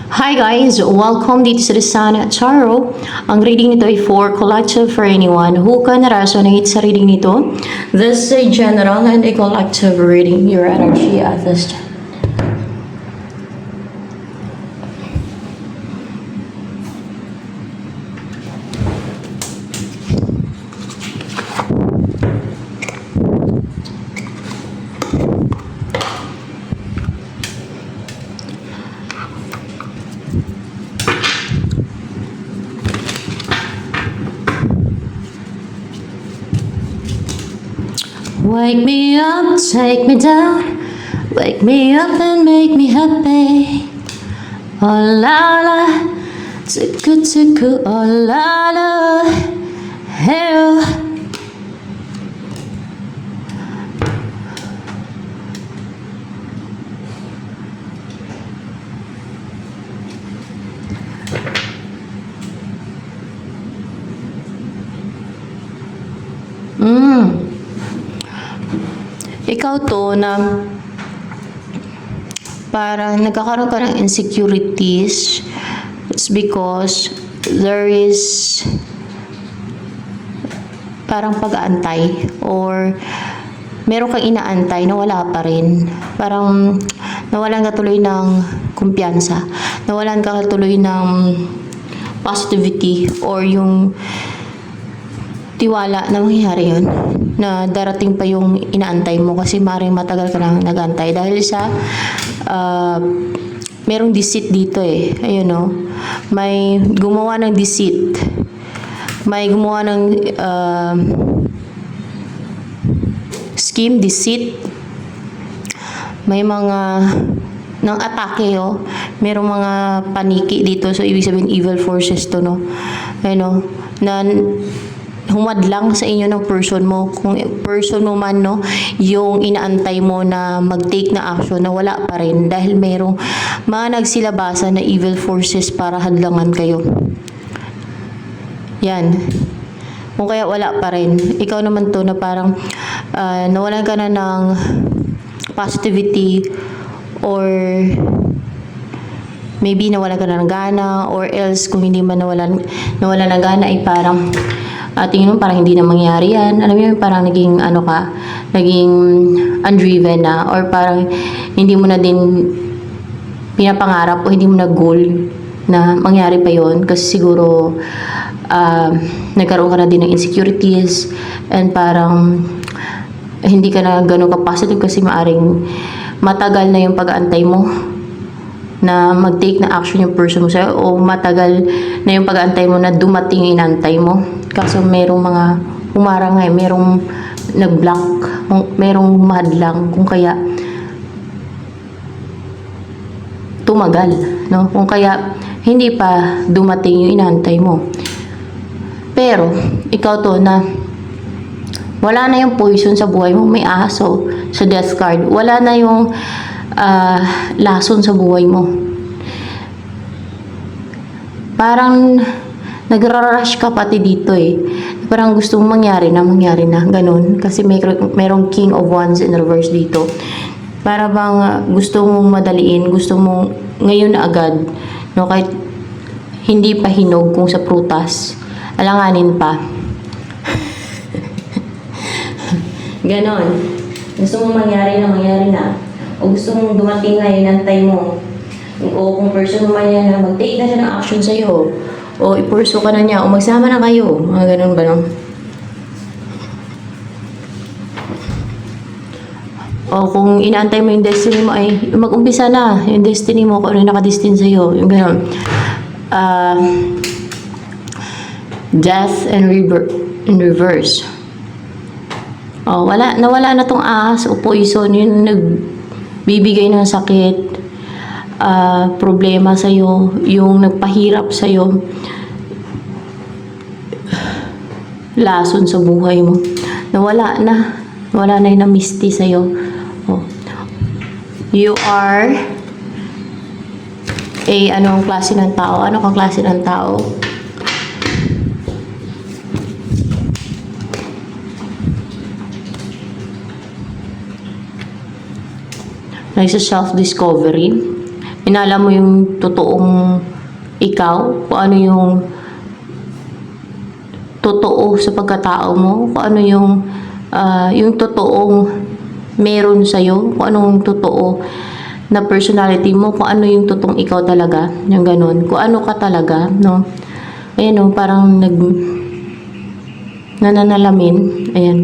Hi guys! Welcome dito sa Sun Tarot. Ang reading nito ay for collective for anyone who can resonate sa reading nito. This is a general and a collective reading. Your energy at this time. Wake me up, take me down, wake me up and make me happy. Oh la la, tuku tuku, oh la la, hey oh. Ikaw to na parang nagkakaroon ka ng insecurities. It's because there is parang pag-aantay or meron kang inaantay na wala pa rin. Parang nawalan ka tuloy ng kumpiyansa. Nawalan ka tuloy ng positivity or yung tiwala na mangyayari yun, na darating pa yung inaantay mo kasi maring matagal ka nang nag-antay dahil sa merong deceit dito eh. Ayun no, may gumawa ng deceit, may gumawa ng scheme, deceit, may mga ng atake oh. Merong mga paniki dito, so ibig sabihin evil forces to no. Ayun no, na humadlang sa inyo ng person mo, kung person mo man no, yung inaantay mo na mag-take na action na wala pa rin dahil merong mga nagsilabasan na evil forces para hadlangan kayo. Yan. Kung kaya wala pa rin, ikaw naman to na parang nawalan ka na ng positivity or maybe nawalan ka na ng gana, or else kung hindi man nawalan ng gana ay parang tingin mo parang hindi na mangyari yan. Alam mo yun, parang naging ano ka, naging undriven na, or parang hindi mo na din pinapangarap o hindi mo na goal na mangyari pa yon kasi siguro nagkaroon ka na din ng insecurities and parang hindi ka na ganun ka-positive kasi maaring matagal na yung pag-aantay mo na mag-take na action yung person mo sa'yo, o matagal na yung pag-aantay mo na dumating yung inantay mo. Kaso merong mga humarangay, merong nag-block, merong madlang, kung kaya tumagal, no? Kung kaya hindi pa dumating yung inantay mo. Pero ikaw to na wala na yung poison sa buhay mo, may aso sa death card, wala na yung lason sa buhay mo. Parang nagra-rush ka pati dito eh. Parang gusto mong mangyari na, ganun. Kasi merong King of Wands in reverse dito. Para bang gusto mong madaliin, gusto mong ngayon na agad. No? Kahit hindi pa hinog kung sa prutas, alanganin pa. Ganon. Gusto mong mangyari na. O gusto mong dumating na, inantay mo. O kung person mo man yan na mag-take na siya ng action sa'yo. O ipurso ka na niya. O magsama na kayo. Mga ganun ba no? O kung inaantay mo yung destiny mo ay mag-umpisa na. Yung destiny mo, kung ano yung nakadestin sa'yo. Yung ganun. Death and in reverse. O nawala na tong ahas o poison. Yun bibigay ng sakit, problema sa'yo, yung nagpahirap sa'yo, lason sa buhay mo. Wala na yung na-misty sa'yo. Oh. You are anong klase ng tao? Ano kang klase ng tao? Nagsa self-discovery. inaalam mo yung totoong ikaw, kung ano yung totoo sa pagkatao mo, kung ano yung totoong meron sa'yo, kung anong totoo na personality mo, kung ano yung totoong ikaw talaga, yung ganun, kung ano ka talaga, no? Ayan, no, parang nananalamin, ayan.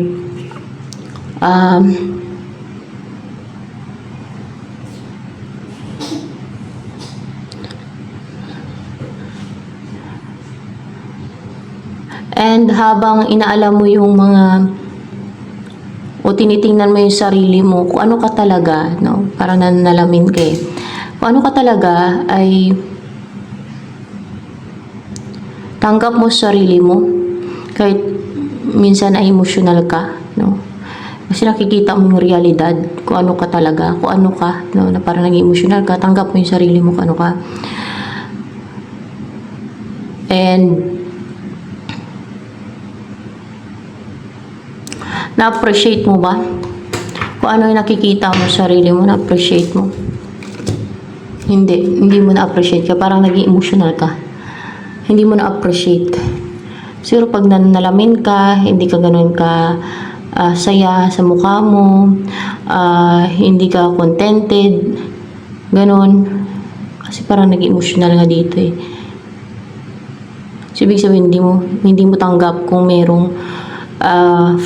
And habang inaalam mo yung mga o tinitingnan mo yung sarili mo, kung ano ka talaga, no? Parang nananalamin ka eh. Kung ano ka talaga ay tanggap mo sa sarili mo kahit minsan ay emotional ka, no? Kasi nakikita mo yung realidad, kung ano ka talaga, kung ano ka, no? Na parang naging emotional ka, tanggap mo yung sarili mo kung ano ka. And na-appreciate mo ba? Kung ano yung nakikita mo sa sarili mo, na-appreciate mo? Hindi mo na-appreciate ka. Parang naging emotional ka. Hindi mo na-appreciate. Siguro pag nalamin ka, hindi ka ganun ka saya sa mukha mo, hindi ka contented, ganun. Kasi parang naging emotional nga dito eh. So, ibig sabihin, hindi mo tanggap kung merong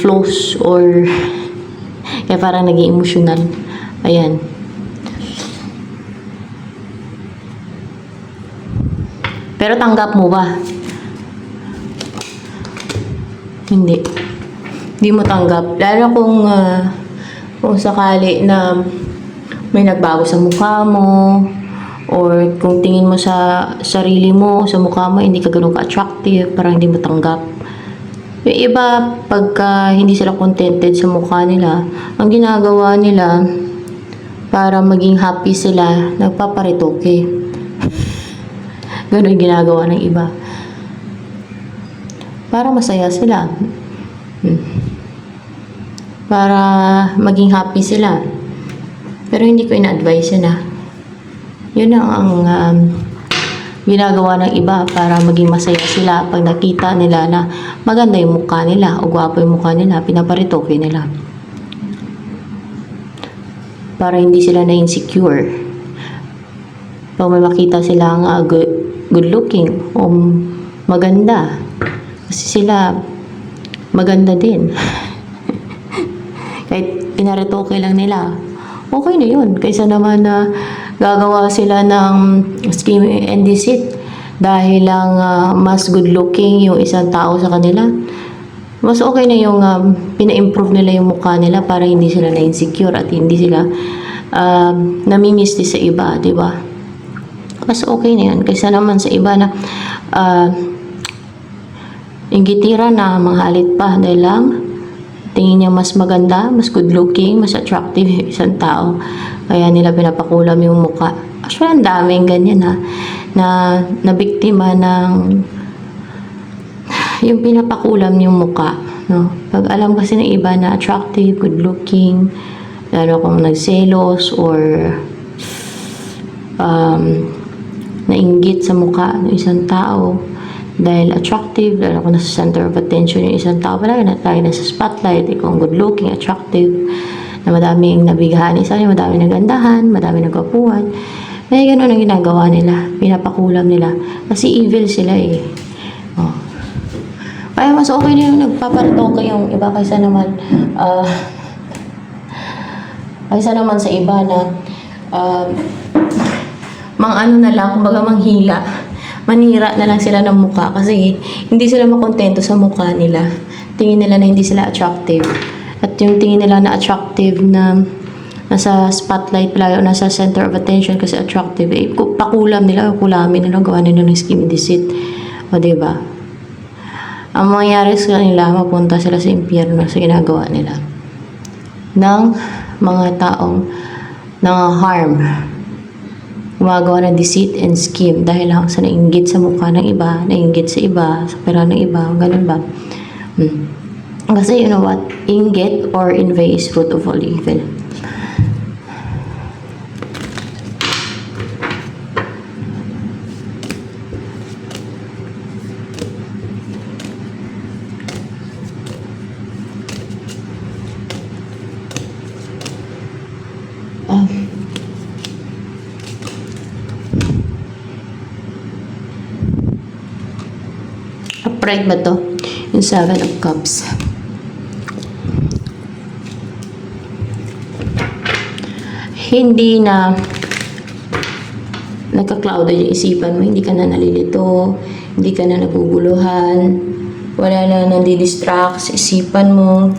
flaws or kaya parang naging emotional. Ayan. Pero tanggap mo ba? Hindi. Hindi mo tanggap. Lalo kung sakali na may nagbago sa mukha mo or kung tingin mo sa sarili mo, sa mukha mo, hindi ka ganun ka-attractive, parang hindi mo tanggap. Yung iba, pagka hindi sila contented sa mukha nila, ang ginagawa nila para maging happy sila, nagpaparitoke. Ganun yung ginagawa ng iba. Para masaya sila. Para maging happy sila. Pero hindi ko ina-advise yun Yun ang ginagawa ng iba para maging masaya sila pag nakita nila na maganda yung mukha nila o gwapo yung mukha nila, pinaparitoke nila. Para hindi sila na-insecure. Pag may makita sila nga good looking o maganda, kasi sila maganda din. Kahit pinaritoke lang nila, okay na yun. Kaysa naman na gagawa sila ng scheme and deceit dahil lang mas good looking yung isang tao sa kanila. Mas okay na yung pina-improve nila yung mukha nila para hindi sila na-insecure at hindi sila namimiss sa iba, di ba? Mas okay na yan. Kaysa naman sa iba na inggitira na manghalit pa dahil lang tingin niya mas maganda, mas good looking, mas attractive yung isang tao. Kaya nila pinapakulam yung mukha. Actually, ang daming ganyan na biktima ng yung pinapakulam yung mukha. No? Pag alam kasi ng iba na attractive, good looking, lalo kung nagselos or nainggit sa mukha ng isang tao, dahil attractive, lalo kung nasa center of attention yung isang tao, palagi na tayo nasa spotlight, ikaw good looking, attractive, na madaming nabighani sa kanya, madaming nagandahan, madaming nagwapuhan. Kaya gano'n ang ginagawa nila, pinapakulam nila. Kasi evil sila eh. Oh. Kaya mas okay na yung nagpaparitoke yung iba kaysa naman sa iba na ano na lang, kumbaga manghila. Manira na lang sila ng mukha kasi hindi sila makontento sa mukha nila. Tingin nila na hindi sila attractive. At yung tingin nila na attractive na nasa spotlight pala o nasa center of attention kasi attractive, eh, pakulam nila o kulamin nila, gawa nila ng scheme deceit. O diba? Ang mangyayari sa kanila, mapunta sila sa impyerno sa ginagawa nila ng mga taong harm, gumagawa ng deceit and scheme dahil lang sa nainggit sa mukha ng iba, nainggit sa iba, sa pera ng iba, ganun ba? Kasi you know what? Inggit or envy is root of all evil. Right ba to? Yung Seven of Cups. Hindi na nagka-clouded yung isipan mo, hindi ka na nalilito, hindi ka na naguguluhan, wala na nandi-distract sa isipan mo.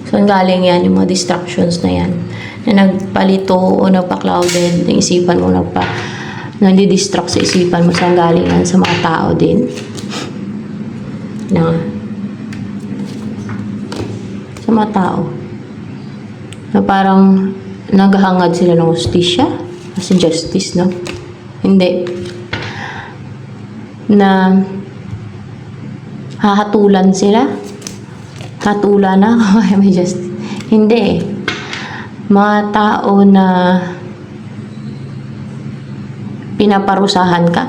Saan galing yan, yung mga distractions na yan? Na nagpalito o nagpa-clouded ng isipan mo, nandi-distract sa isipan mo, saan galing yan? Sa mga tao din. Sa mga tao. Na parang naghahangad sila ng hustisya. Kasi justice, no? Hindi. Na hahatulan sila. Hatulan na. May justice. Hindi. Mga tao na pinaparusahan ka.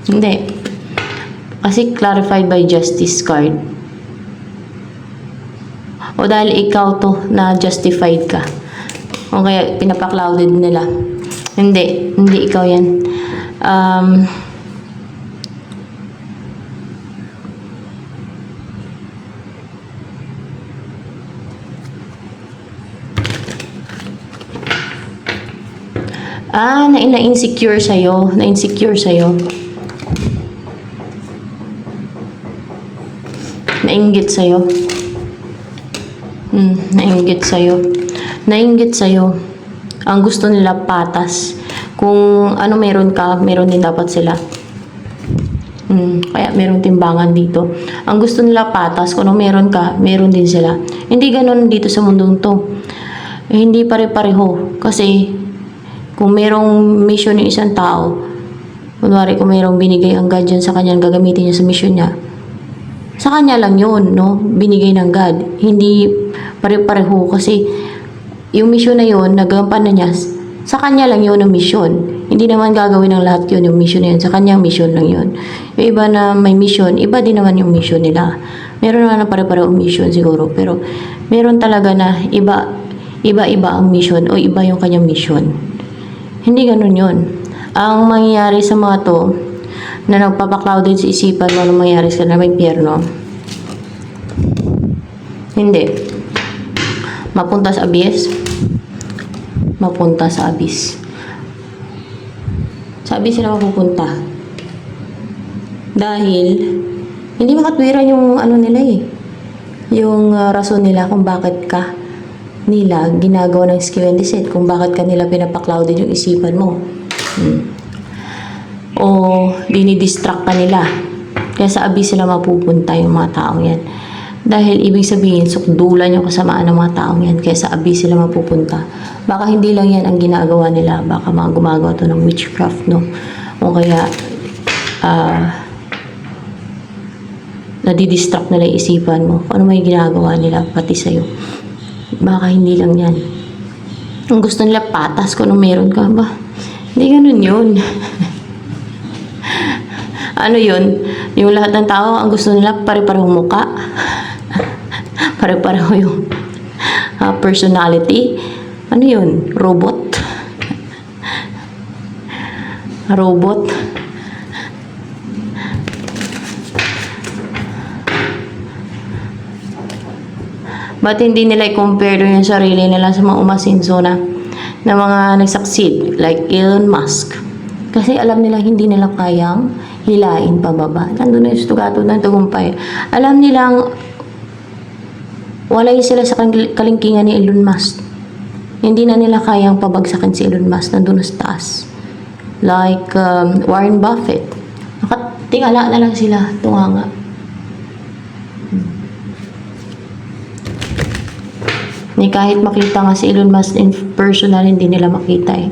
Hindi. Kasi clarified by justice card. O dahil ikaw to na justified ka. O kaya pinapa-clouded nila. Hindi ikaw yan. Na-insecure sa'yo. Na-insecure sa'yo. Nainggit sa'yo. Nainggit sa'yo. Nainggit sa'yo. Ang gusto nila patas. Kung ano meron ka, meron din dapat sila. Kaya meron timbangan dito. Ang gusto nila patas, kung ano meron ka, meron din sila. Hindi ganun dito sa mundong to. Hindi pare-pareho. Kasi, kung merong mission yung isang tao, kunwari kung merong binigay ang God dyan sa kanya, gagamitin niya sa mission niya, sa kanya lang yun, no? Binigay ng God. Hindi pare-pareho kasi yung mission na yun, nagampanan niya, sa kanya lang yun ang mission. Hindi naman gagawin ng lahat yun, yung mission na yun. Sa kanyang mission lang yun. Yung iba na may mission, iba din naman yung mission nila. Meron naman na pare-pareho mission siguro, pero meron talaga na iba-iba ang mission o iba yung kanyang mission. Hindi ganun yun. Ang mangyayari sa mga to, na nagpapaklouded sa isipan mo, anong mangyayari sa na may impyerno? Hindi. Mapunta sa abyss? Mapunta sa abyss. Sa abyss sila mapupunta. Dahil, hindi makatwiran yung ano nila eh. Yung rason nila kung bakit ka nila ginagawa ng skill and deceit, kung bakit kanila pinapaklouded yung isipan mo. O dinidistract ka nila. Kaya sa abyss sila mapupunta yung mga taong yan. Dahil ibig sabihin, sukdulan yung kasamaan ng mga taong yan. Kaya sa abyss sila mapupunta. Baka hindi lang yan ang ginagawa nila. Baka mga gumagawa to ng witchcraft, no? O kaya, nadidistract nila yung isipan mo. Ano may ginagawa nila, pati sa'yo. Baka hindi lang yan. Ang gusto nila patas kung anong meron ka ba? Hindi ganun yun. Ano yun? Yung lahat ng tao, ang gusto nila pare-parehong muka. Pare-pareho yung personality. Ano yun? Robot. Robot. Ba't hindi nila i-compare yung sarili nila sa mga umasinso na mga nag-succeed like Elon Musk? Kasi alam nila hindi nila kayang hilain pababa. Nandun na yung stugato ng tagumpay. Alam nilang walay sila sa kalingkingan ni Elon Musk. Hindi na nila kayang pabagsakan si Elon Musk. Nandun na sa taas. Like Warren Buffett. Nakatingala na lang sila. Tunganga. Kahit makita nga si Elon Musk in personal, hindi nila makita eh.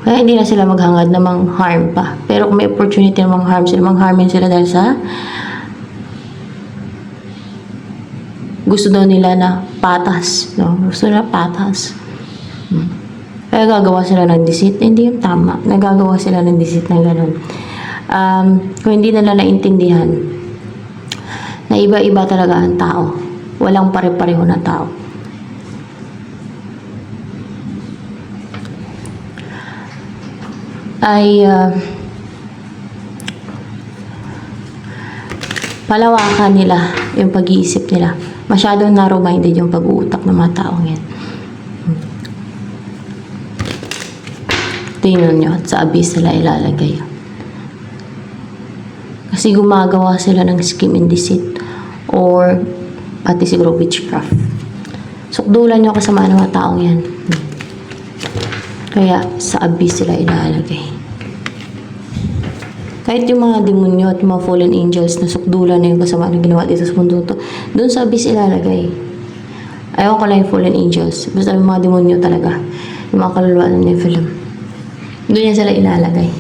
Kaya hindi na sila maghangad na mang-harm pa. Pero kung may opportunity na mang-harm sila, mang-harmin sila dahil sa gusto daw nila na patas. No? Gusto nila patas. Kaya gagawa sila ng deceit. Hindi yung tama. Nagagawa sila ng deceit na gano'n. Kung hindi nila naintindihan na iba-iba talaga ang tao. Walang pare-pareho na tao. palawakan nila yung pag-iisip nila. Masyadong narrow-minded yung pag-uutak ng mga taong yan. Tingnan nyo, sa abyss nila ilalagay. Kasi gumagawa sila ng scheme and deceit or pati siguro witchcraft. Sukdulan nyo kasama ng mga taong yan. Kaya sa abyss sila ilalagay. Kahit yung mga demonyo at yung mga fallen angels na sukdulan na yung kasama na ginawa dito sa mundo to, doon sa abyss ilalagay. Ayaw ko lang yung fallen angels. Basta yung mga demonyo talaga. Yung mga kaluluwa ng Nephilim. Doon yan sila ilalagay.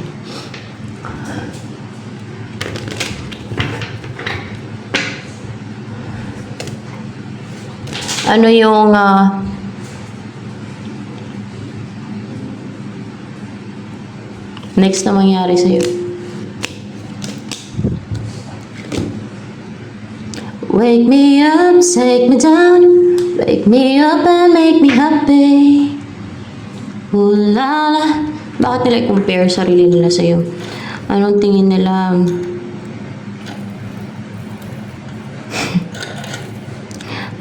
Ano yung next na mangyari sa'yo? Wake me up, take me down, wake me up and make me happy. Ooh la la. Bakit nila i-compare sarili nila sa'yo? Anong tingin nila?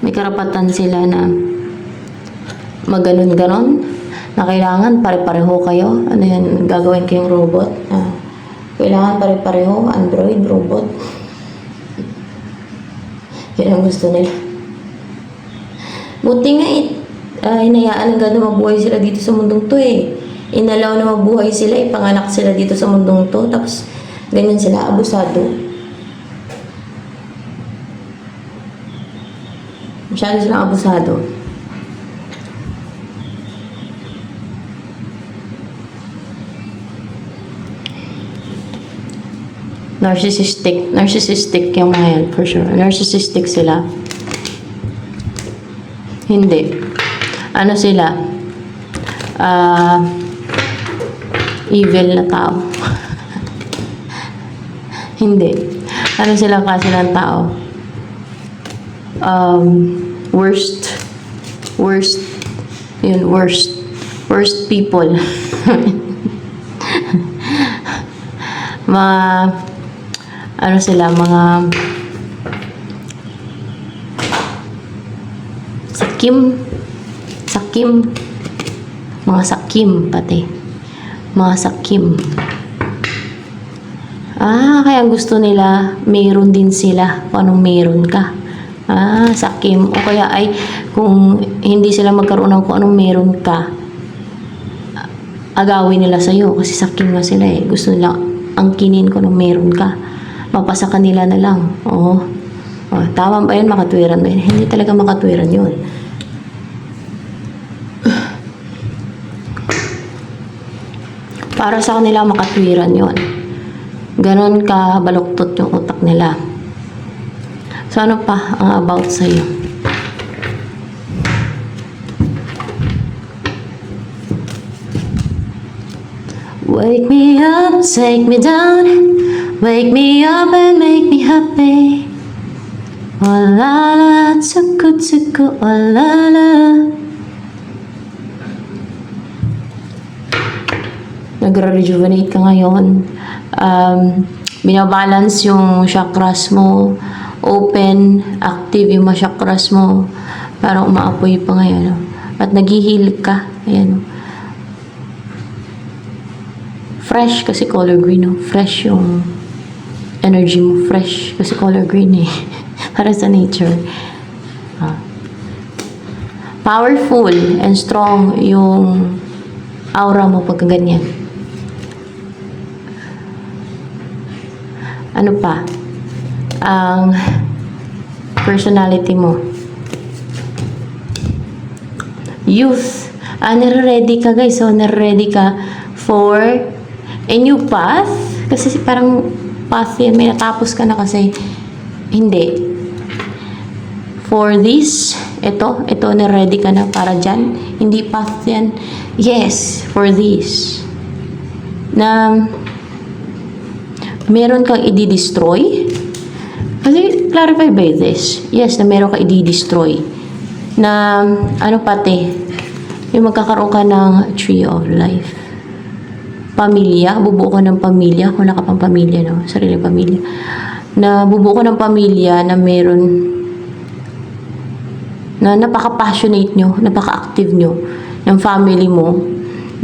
May karapatan sila na maganon-ganon? Na kailangan pare-pareho kayo? Ano yan? Gagawin kayong robot? Kailangan pare-pareho? Android, robot? Yan ang gusto nila. Buti nga hinayaan agad na mabuhay sila dito sa mundong to eh. Inalaw na mabuhay sila, ipanganak sila dito sa mundong to, tapos ganyan sila, abusado. Masyado silang abusado. Narcissistic yung mga yan, for sure. Narcissistic sila. Hindi. Ano sila? Evil na tao. Hindi. Ano sila klase ng tao? Worst. Yun, worst. Worst people. Ano sila, mga sakim, mga sakim pati, mga sakim. Kaya gusto nila, mayroon din sila kung anong mayroon ka. Sakim. O kaya ay, kung hindi sila magkaroon ng kung anong mayroon ka, agawin nila sa'yo kasi sakim nga sila eh. Gusto nila angkinin kung anong mayroon ka. Mapasa kanila na lang. Tama ba yun? Makatwiran ba yun? Hindi talaga makatwiran yun. Para sa kanila, makatwiran yun. Ganon ka baluktot yung utak nila. So, ano pa ang about sa'yo? Wake me up, take me down, wake me up and make me happy. Oh la la, tsuku tsuku, oh la la. Nagre-rejuvenate ka ngayon. Binabalance yung chakras mo. Open, active yung mga chakras mo. Parang umaapoy pa ngayon. At nag-heal ka. Ayan. Fresh kasi color green. Fresh yung energy mo. Fresh kasi color green eh. Para sa nature. Powerful and strong yung aura mo pagka ganyan. Ano pa? Ang personality mo. Youth. Nare-ready ka guys. So, nare-ready ka for a new path. Kasi parang path yan. May natapos ka na kasi. Hindi. For this, ito na-ready ka na para dyan. Hindi path yan. Yes, for this. Na meron kang i-destroy. Kasi clarify by this. Yes, na meron kang i-destroy. Na ano pati, yung magkakaroon ka ng tree of life. Pamilya, bubuo ka ng pamilya. Wala ka pang pamilya, no? Sariling pamilya. na bubuo ka ng pamilya na meron na napaka-passionate nyo, napaka-active nyo ng family mo,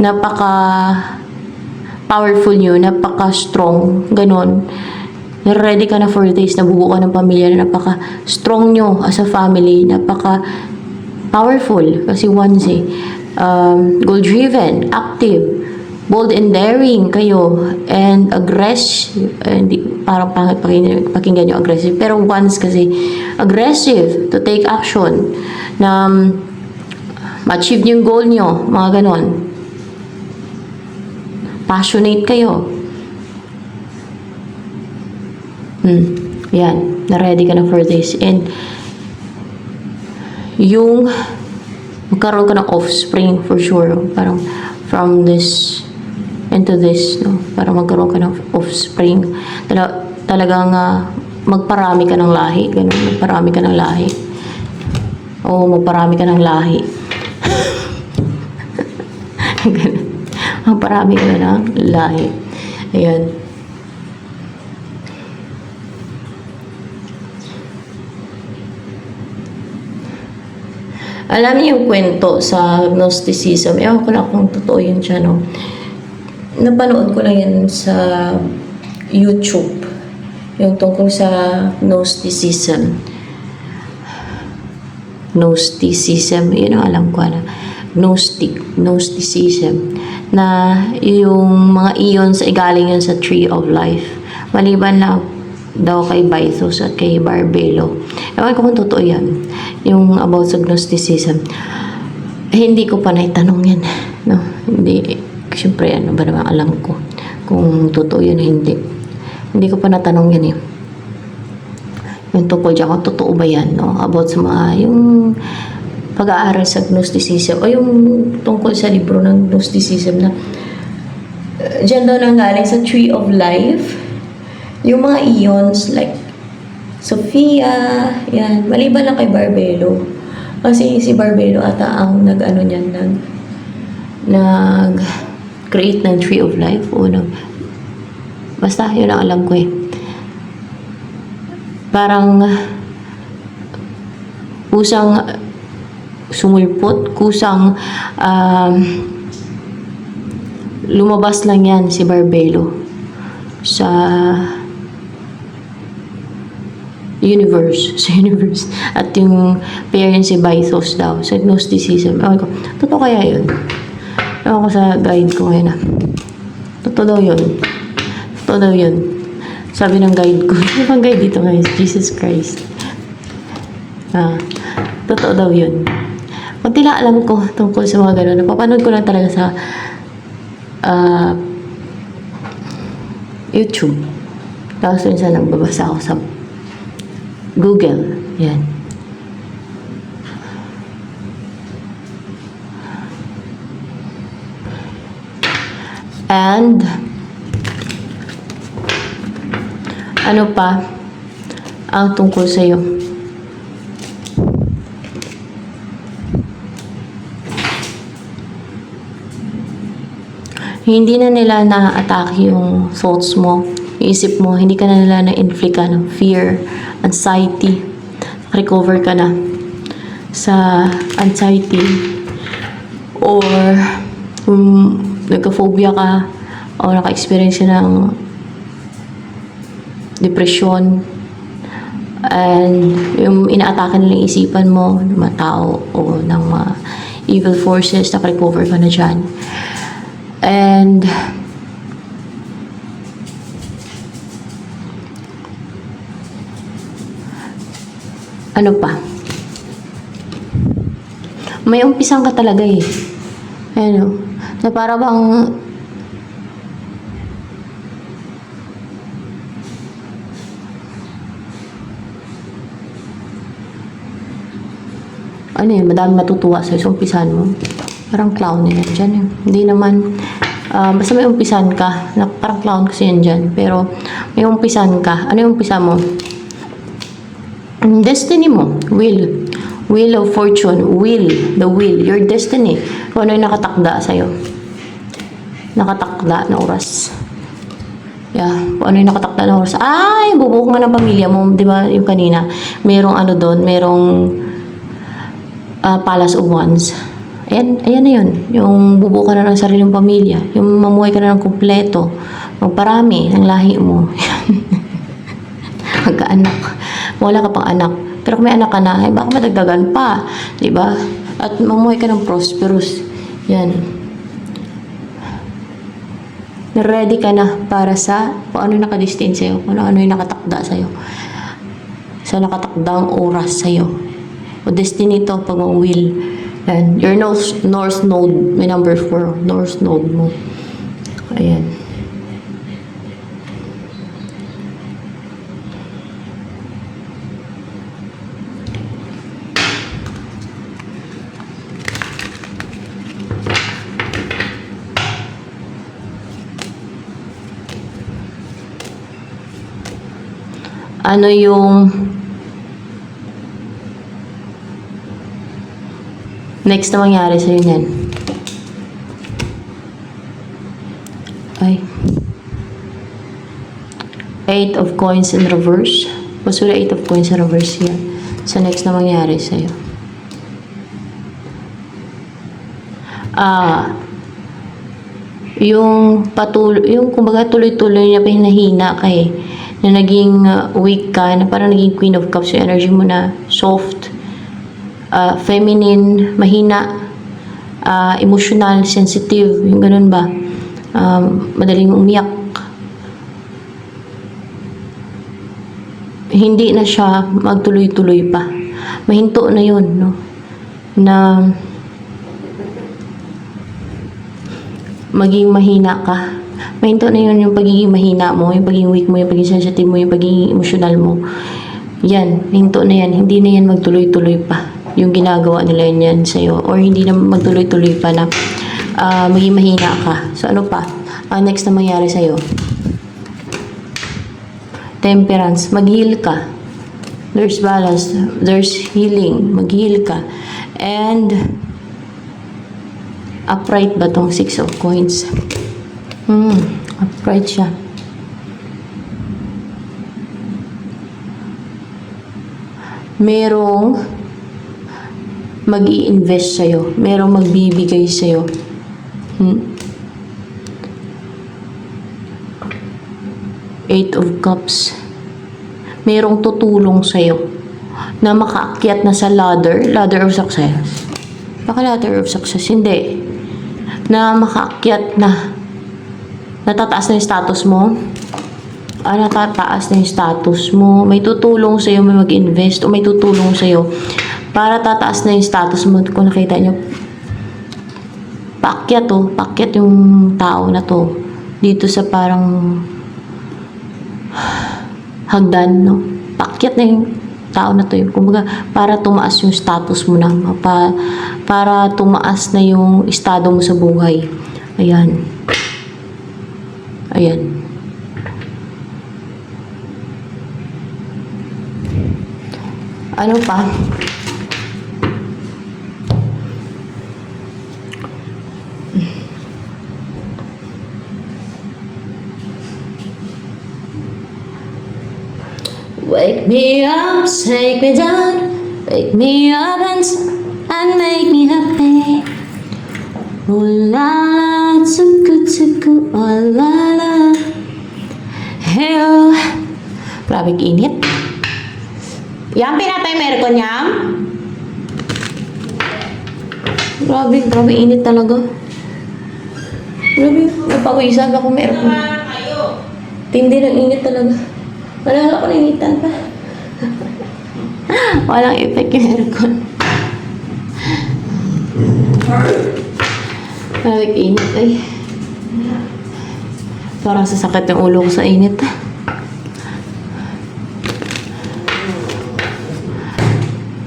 napaka-powerful nyo, napaka-strong, ganon. Ready ka na for this, nabubuo ka ng pamilya na napaka-strong nyo as a family, napaka-powerful, kasi once goal-driven, active, bold and daring kayo, and aggressive, parang pangit pakinggan yung aggressive, pero once kasi aggressive to take action na ma-achieve yung goal nyo, mga ganon. Passionate kayo. Yan, na-ready ka na for this. And yung magkaroon ka ng offspring for sure, parang from this into this, no? Para magkaroon ka ng offspring. Talagang magparami ka ng lahi. Ganun, magparami ka ng lahi. Oo, magparami ka ng lahi. Ganun. Magparami ka ng lahi. Ayan. Alam niyo yung kwento sa Gnosticism. Ewan ko lang kung totoo yun siya, no? Napanood ko lang yan sa YouTube. Yung tungkol sa Gnosticism. Gnosticism, yun ang alam ko na. Gnosticism. Na yung mga iyon sa igaling yun sa Tree of Life. Maliban lang daw kay Bythus at kay Barbelo. Ewan ko kung totoo yan. Yung about sa Gnosticism. Hindi ko pa naitanong yan. No? Hindi. Siyempre, ano ba naman alam ko kung totoo yun o hindi. Hindi ko pa natanong yan eh. Yung tungkol dyan, kung totoo ba yan, no? About sa mga, yung pag-aaral sa Gnosticism, o yung tungkol sa libro ng Gnosticism na dyan daw nanggaling sa Tree of Life, yung mga eons like Sophia, yan, maliban lang kay Barbelo. Kasi si Barbelo ata ang nag-ano niyan, nag-create ng Tree of Life o basta yun ang alam ko eh. Parang kusang sumulpot, kusang lumabas lang yan si Barbelo sa universe at yung parents si Bythus daw sa Gnosticism. Ewan ko, totoo kaya yun? Ewan ko sa guide ko ngayon totoo daw yun. Totoo daw yun. Sabi ng guide ko, ano bang guide dito guys? Jesus Christ. Totoo daw yun. Kunti lang alam ko tungkol sa mga gano'n. Napapanood ko lang talaga sa YouTube. Tapos minsan nagbabasa ako sa Google. Yan. And ano pa ang tungkol sa iyo? Hindi na nila na-atake yung thoughts mo, yung isip mo. Hindi ka na nila na-inflict ka ng fear, anxiety. Recover ka na sa anxiety. Or kung nagka-phobia ka o naka-experience ka ng depression, and yung ina-atake nila yung isipan mo ng mga tao o ng mga evil forces, naka-recover ka na dyan. And ano pa? May umpisang ka talaga eh. Ano? Na para bang ano yun, madami matutuwa sa'yo. So, umpisan mo. Parang clown na yan dyan. Hindi naman, basta may umpisan ka. Parang clown kasi yan dyan. Pero, may umpisan ka. Ano yung umpisa mo? Destiny mo. Will. Will of fortune. Will. The will. Your destiny. Kung ano yung nakatakda sa'yo. Nakatakda na oras. Yeah, kung ano yung nakatakda na oras. Ay, bubuo ka nga ng pamilya mo, di ba, yung kanina, merong ano doon, merong Palace of Wands. Ayan na yun. Yung bubuo ka na ng sariling pamilya. Yung mamuhay ka na ng kumpleto. Magparami ng lahi mo. Magkaanak. Wala ka pang anak. Pero kung may anak ka na, baka madagdagan pa. Diba? At mamuhay ka ng prosperous. Yan. Ready ka na para sa kung ano yung nakadestin sa'yo. Kung ano yung nakatakda sa'yo. Sa nakatakdang oras sa'yo. O destiny to pag will. Yan. Your North Node. May number 4. North Node mo. Ayan. Ano yung next na mangyari sa'yo niyan? Ay. 8 of coins in reverse. Basura 8 of coins in reverse yan. So, next na mangyari sa'yo. Yung kumbaga tuloy-tuloy niya pinahina ka eh. Na naging weak ka, na parang naging Queen of Cups yung energy mo na soft, feminine, mahina, emotional, sensitive, yung ganun ba? Madaling umiyak. Hindi na siya magtuloy-tuloy pa. Mahinto na yun, no? Na maging mahina ka. Mahinto na yun yung pagiging mahina mo, yung pagiging weak mo, yung pagiging sensitive mo, yung pagiging emotional mo. Yan, hinto na yan. Hindi na yan magtuloy-tuloy pa. Yung ginagawa nila yan sa'yo. Or hindi na magtuloy-tuloy pa na maging mahina ka. So, ano pa? Ang next na mangyari sa'yo. Temperance. Mag-heal ka. There's balance. There's healing. Mag-heal ka. And upright ba tong 6 of coins? Upright siya. Merong mag-i-invest sa'yo. Merong magbibigay sa'yo. 8 of Cups. Merong tutulong sa'yo na makaakyat na sa ladder of success. Baka ladder of success, hindi. Na makaakyat na. Natataas na yung status mo. Natataas na yung status mo. May tutulong sa'yo, may mag-invest, o may tutulong sa'yo para tataas na yung status mo. Kung nakita nyo, paakyat yung tao na to. Dito sa parang hagdan, no? Paakyat na yung tao na to. Kumbaga, para tumaas yung status mo na. Para tumaas na yung estado mo sa buhay. Ayan. Ayan. Ano pa? Wake me up, take me down, wake me up and make me happy. Oh la la, tsuku, oh la la. Hey oh. Grabe init. Yan, pinatay mo aircon yam? Grabe init talaga. Grabe, napawisan ako may aircon. Tindi ng init talaga. Wala ako nainitan pa. Walang effect yung aircon. Grabe init ay. Parang sasakit yung ulo ko sa init.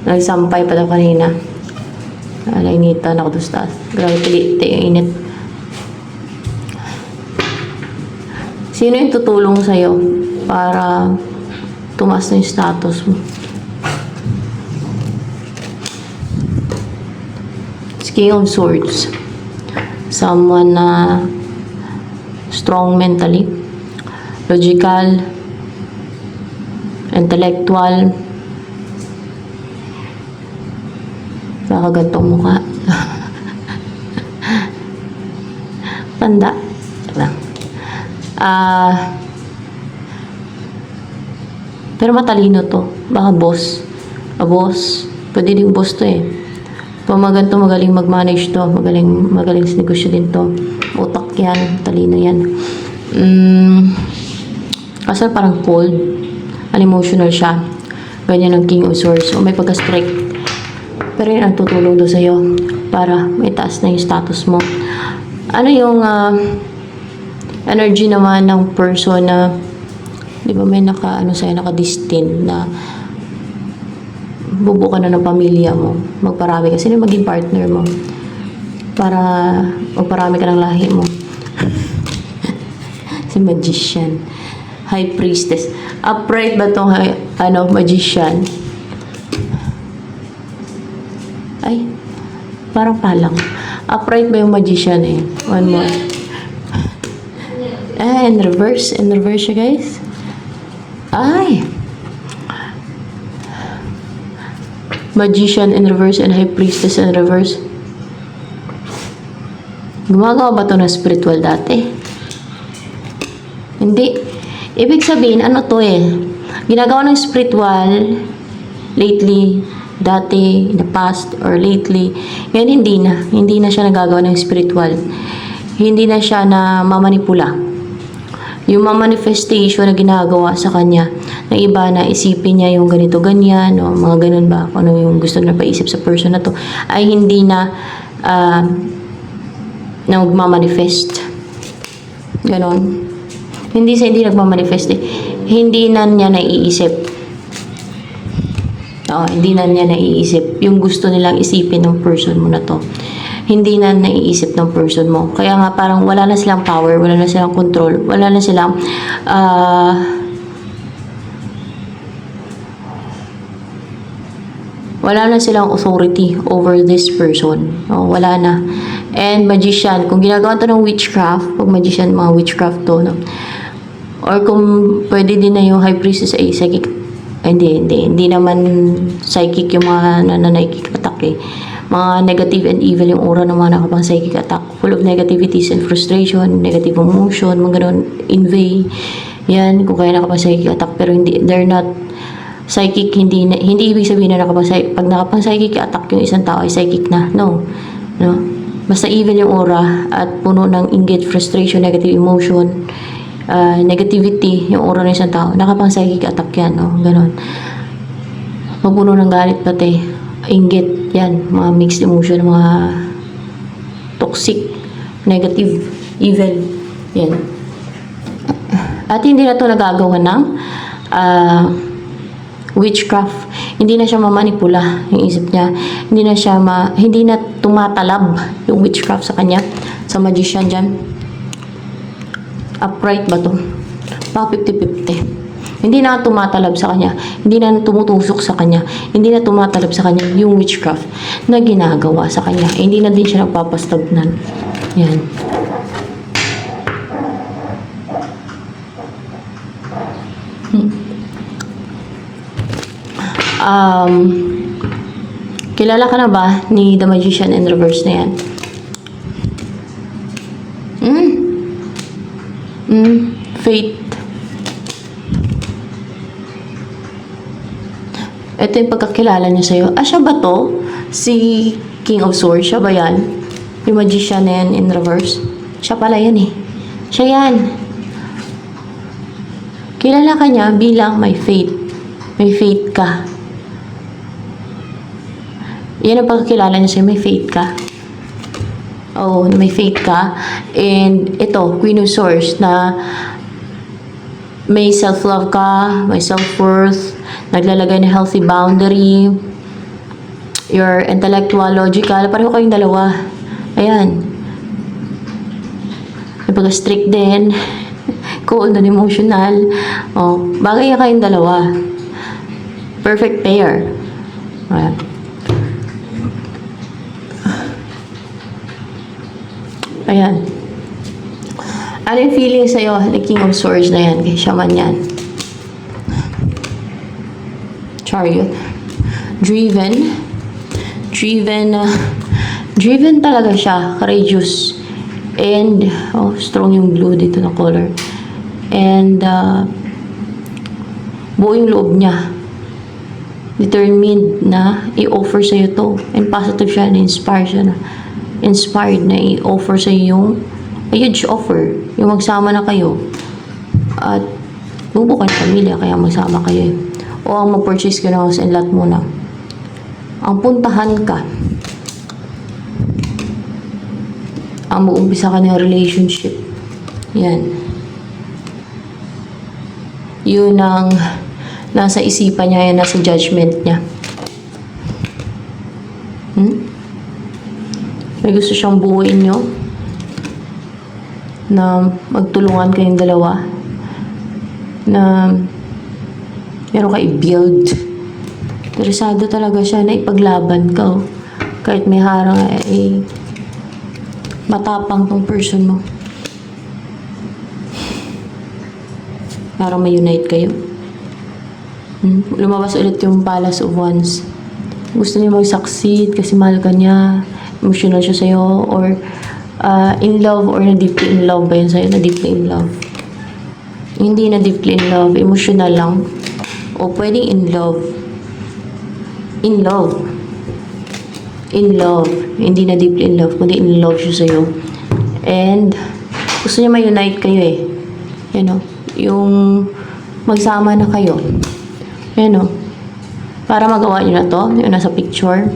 Nagsampay pa daw kanina. Nainitan ako doon sa taas. Grabe tilit yung init. Sino yung tutulong sa'yo para tumaas na yung status mo? King of Swords. Someone na strong mentally. logical, intellectual, nakagantong mukha. Tanda. Lang. Pero matalino to. Baka boss. Boss. Pwede din boss to eh. Kung maganto, magaling mag-manage to. Magaling sa negosyo din to. Utak yan. Talino yan. Kasi parang cold. Unemotional siya. Ganyan ang King of Swords. So, may pagka-strict. Pero yun ang tutulong doon sa'yo para may taas na yung status mo. Ano yung energy naman ng person na, di ba may naka-destined na bubuo ka na ng pamilya mo. Magparami ka. Sino maging partner mo? Para magparami ka ng lahi mo. Si Magician. High Priestess. Upright ba itong Magician? Ay, parang palang. Upright ba yung Magician eh? One more. In reverse. In reverse siya, guys. Ay! Magician in reverse and High Priestess in reverse. Gumagawa ba ito ng spiritual dati? Hindi. Ibig sabihin, ano to eh? Ginagawa ng spiritual lately, dati, in the past, or lately. Ngayon, hindi na. Hindi na siya nagagawa ng spiritual. Hindi na siya na mamanipula. Yung mga manifestation na ginagawa sa kanya, na iba na isipin niya yung ganito, ganyan, o mga ganun ba, kung ano yung gusto na paisip sa person na to, ay hindi na na magmamanifest. Ganon. Hindi nagmamanifest eh. Hindi na niya naiisip. Hindi na niya naiisip yung gusto nilang isipin ng person mo na to. Hindi na naiisip ng person mo. Kaya nga parang wala na silang power, wala na silang control, wala na silang authority over this person. Wala na. And Magician, kung ginagawa to ng witchcraft, pag Magician, mga witchcraft to, no? Or kung pwede din na yung High Priestess ay psychic. Hindi naman psychic yung mga nananaikik attack eh. Mga negative and evil yung aura ng mga nakapang psychic attack. Full of negativities and frustration, negative emotion, mga ganun, invade. Yan, kung kaya nakapang psychic attack, pero they're not psychic, hindi ibig sabihin na pag nakapang psychic attack yung isang tao ay psychic na. No. Basta evil yung aura at puno ng inggit, frustration, negative emotion, negativity yung aura ng isang tao, nakapang psychic attack yan, no? Ganon. Magpuno ng galit pati, inggit, yan, mga mixed emotion, mga toxic, negative, evil, yan. At hindi na to nagagawa ng witchcraft. Hindi na siya mamanipula yung isip niya. Hindi na tumatalab yung witchcraft sa kanya, sa Magician dyan. Upright ba to? Pa 50-50. Hindi na tumatalab sa kanya. Hindi na tumutusok sa kanya. Hindi na tumatalab sa kanya yung witchcraft na ginagawa sa kanya. Hindi na din siya nagpapastagnan. Yan. Kilala ka na ba ni The Magician in reverse na yan? Faith. Ito yung pagkakilala niya sa'yo. Siya ba to? Si King of Swords? Siya ba yan? Yung Magician na yan in reverse? Siya pala yan eh. Siya yan. Kilala ka niya bilang may faith. May faith ka. Yan ang pagkakilala niya sa'yo. May faith ka. May faith ka. And ito, Queen of Swords na may self-love ka, may self-worth, naglalagay ng healthy boundary, you're intellectual, logical, pareho kayong dalawa. Ayan. May pagka-strict din, cold and emotional. Bagay kayong dalawa. Perfect pair. Ayan. Ayan. Ano yung feeling sa'yo? The King of Swords na yan. Kay Shaman yan. Chariot. Driven. Driven talaga siya. Courageous. And, strong yung blue dito na color. And, buo yung loob niya. Determined na i-offer sa'yo to. And positive siya, na-inspire siya na. Inspired na i-offer sa'yo yung a huge offer. Yung magsama na kayo. At bubukan pamilya, kaya magsama kayo. O ang mag-purchase ka ng house and lot muna. Ang puntahan ka. Ang mag-umpisa ka ng relationship. Yan. Yun ang nasa isipan niya, yan nasa judgment niya. May gusto siyang buuin nyo na magtulungan kayong dalawa na meron ka i-build. Interesado talaga siya na ipaglaban ka. Kahit may harang matapang tong person mo. Para ma-unite kayo. Lumabas ulit yung Palace of Wands. Gusto niya mag-succeed kasi mahal ka niya. Emotional siya sa'yo. Or in love or na deeply in love ba yun sa'yo? Na deeply in love. Hindi na deeply in love. Emotional lang. O pwedeng in love. In love. In love. Hindi na deeply in love. Kundi in love siya sa'yo. And gusto niya ma-unite kayo eh. You know? Yung magsama na kayo. You know? Para magawa niyo na to. Yung nasa picture.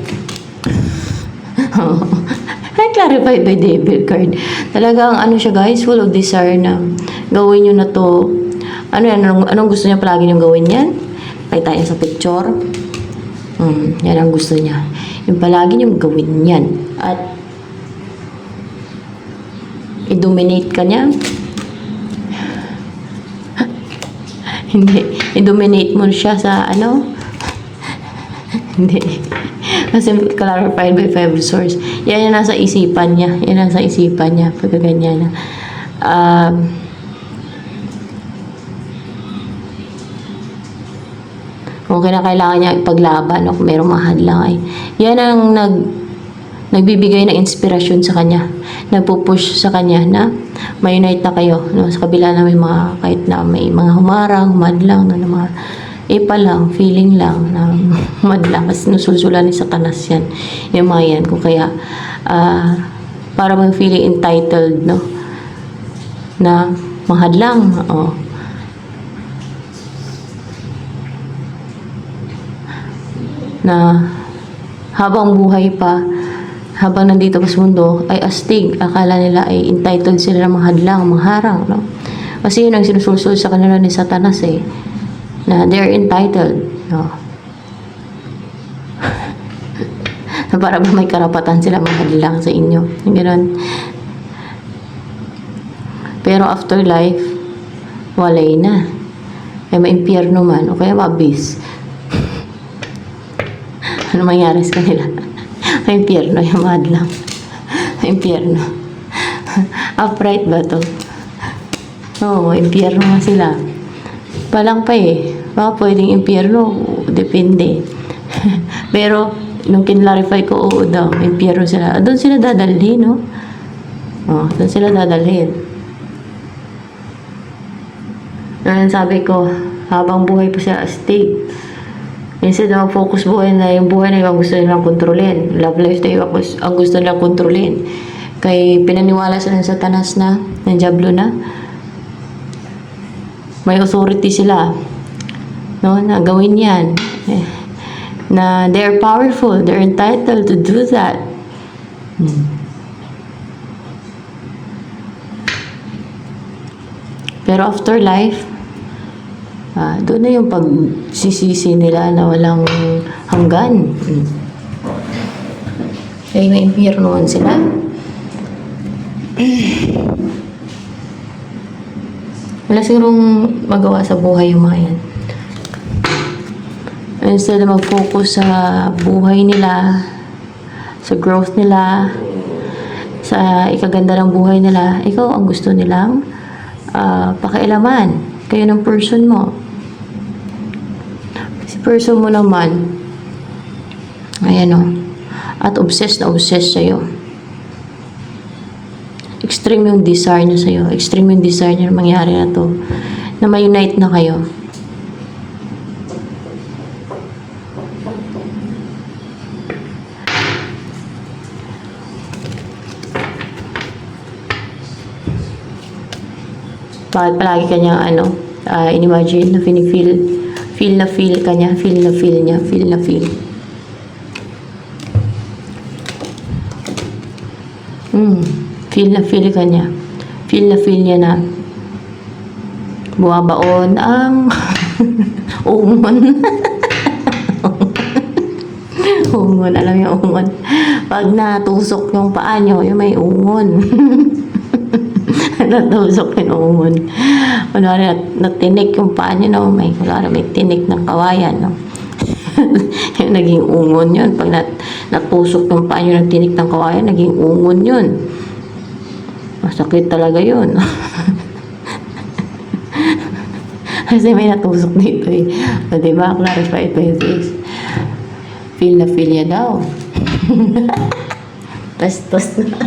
Clarified by Devil card. Talagang ano siya guys, full of desire na gawin nyo na to. Ano yan? Anong gusto niya palagi niyong gawin yan? Pakita niya sa picture. Yan ang gusto niya. Yung palagi niyong gawin yan. At i-dominate ka niya. Hindi. I-dominate mo siya sa ano? Hindi. Kasi clarified by Five of Swords. Yan yung nasa isipan niya. Yan nasa isipan niya. Pagka ganyan na. Kung kinakailangan niya ipaglaban o kung mayroong mahadlang ay yan ang nagbibigay ng inspirasyon sa kanya. Nagpupush sa kanya na ma-unite na kayo. No? Sa kabila na may mga, kahit na may mga humarang, humadlang, na mga pa lang, feeling lang na madlang kasi nusulsulan ni Satanas yan. Yung mga yan. Kung kaya, para bang feeling entitled, no? Na mahadlang, na habang buhay pa, habang nandito pa sa mundo, ay astig. Akala nila ay entitled sila na mahadlang, mangharang, no? Kasi yun ang sinusulsul sa kanila ni Satanas eh. Na they're entitled. No? Na para ba may karapatan sila mahadlang sa inyo. Yung gano'n. Pero after life, walay na. Kaya ma-impyerno man o kaya ma-abyss. Ano mangyari sa kanila? Ma-impyerno yung mahadlang. Ma-impyerno. Upright ba to? Oo, impyerno nga sila. Palang pa eh. Baka pwedeng impyerno. Depende. Pero, nung kinlarify ko, oo daw, impyerno sila. Doon sila dadalhin, no? Doon sila dadalhin. Sabi ko, habang buhay pa siya astig. Instead na mag-focus buhay na yung buhay na yung gusto nilang kontrolin. Love life na yung ang gusto nilang kontrolin. Kay pinaniwala sila ng Satanas na, ng Diablo na, may authority sila, no, na gawin yan, na they're powerful, they're entitled to do that. Pero after life, doon na yung pagsisisi nila na walang hanggan. Kaya may impyernoan sila. Wala sigurong magawa sa buhay yung mga yan. Instead na mag-focus sa buhay nila, sa growth nila, sa ikaganda ng buhay nila, ikaw ang gusto nilang pakialaman kayo ng person mo. Si person mo naman, ayan o, at obsessed na obsessed sa'yo. Extreme yung desire niya sa'yo. Extreme yung desire niya na mangyari na to. Na ma-unite na kayo. Bakit palagi kanyang in-imagine na feel na feel kanya, feel na feel niya, feel na feel. Feel na feel kanya. Feel na feel niya na bumabaon ang umon. Umon, alam niyo umon. Pag natusok yung paa niyo, yung may umon. Natusok yung umon. Kunwari, natinik yung paa niyo, no? May tinik ng kawayan, no? Yung naging umon yun. Pag natusok yung paa niyo ng tinik ng kawayan, naging umon yun. Masakit talaga yun. Kasi may natusok dito eh. O diba, clarify 26. Feel na feel niya daw. Bastos na.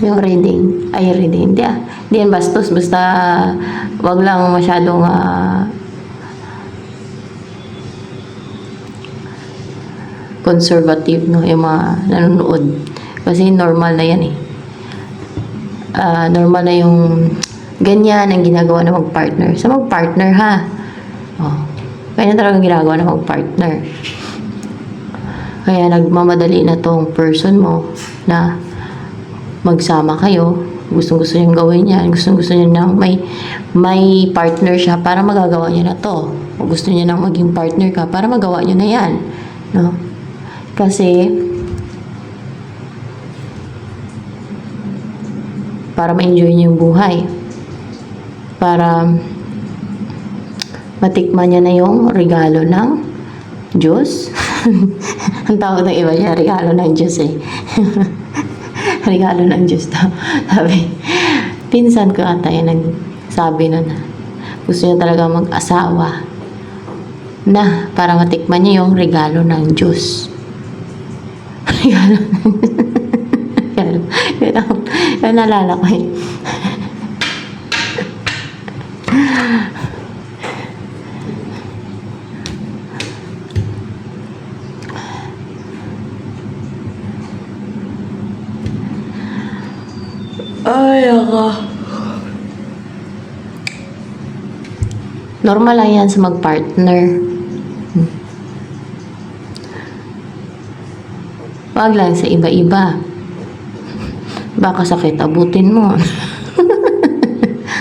Yung reading. Ay, reading. Hindi yan bastos. Basta, wag lang masyadong conservative, no? Yung mga nanonood. Kasi normal na yan eh. Normal na yung ganyan ang ginagawa ng mag-partner. Sa mag-partner ha. Kaya na talagang ginagawa ng mag-partner. Kaya nagmamadali na tong person mo na magsama kayo. Gustong-gusto niyang gawin yan. Gustong-gusto niya na may partner siya para magagawa niya na to. O gusto niya nang maging partner ka para magawa niya na yan. No? Kasi para ma-enjoy niyo yung buhay. Para matikman niya na yung regalo ng Diyos. Ang tawag ng iba niya, regalo ng Diyos eh. Regalo ng Diyos daw. Sabi, pinsan ko ata yung nagsabi nun. Gusto niya talaga mag-asawa na para matikman niya yung regalo ng Diyos. Regalo ng yun nalala ko eh. Ay, ako. Normal lang yan sa mag-partner. Wag lang sa iba-iba. Baka sakit, abutin mo.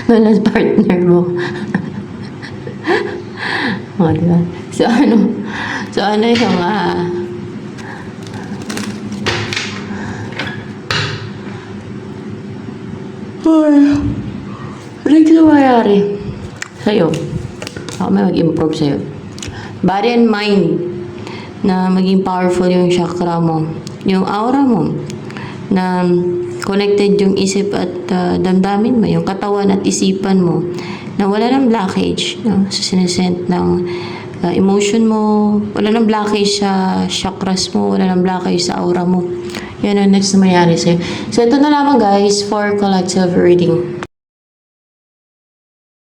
Wala sa partner mo. Diba? So ano yung ano yung mayari sa'yo? Ako may mag-improve sa'yo. Body and mind na maging powerful yung chakra mo. Yung aura mo na connected yung isip at damdamin mo, yung katawan at isipan mo, na wala ng blockage, no? Sa sinesent ng emotion mo, wala ng blockage sa chakras mo, wala ng blockage sa aura mo. Yan ang next na mayari sa'yo. So, ito na lamang guys for collective reading.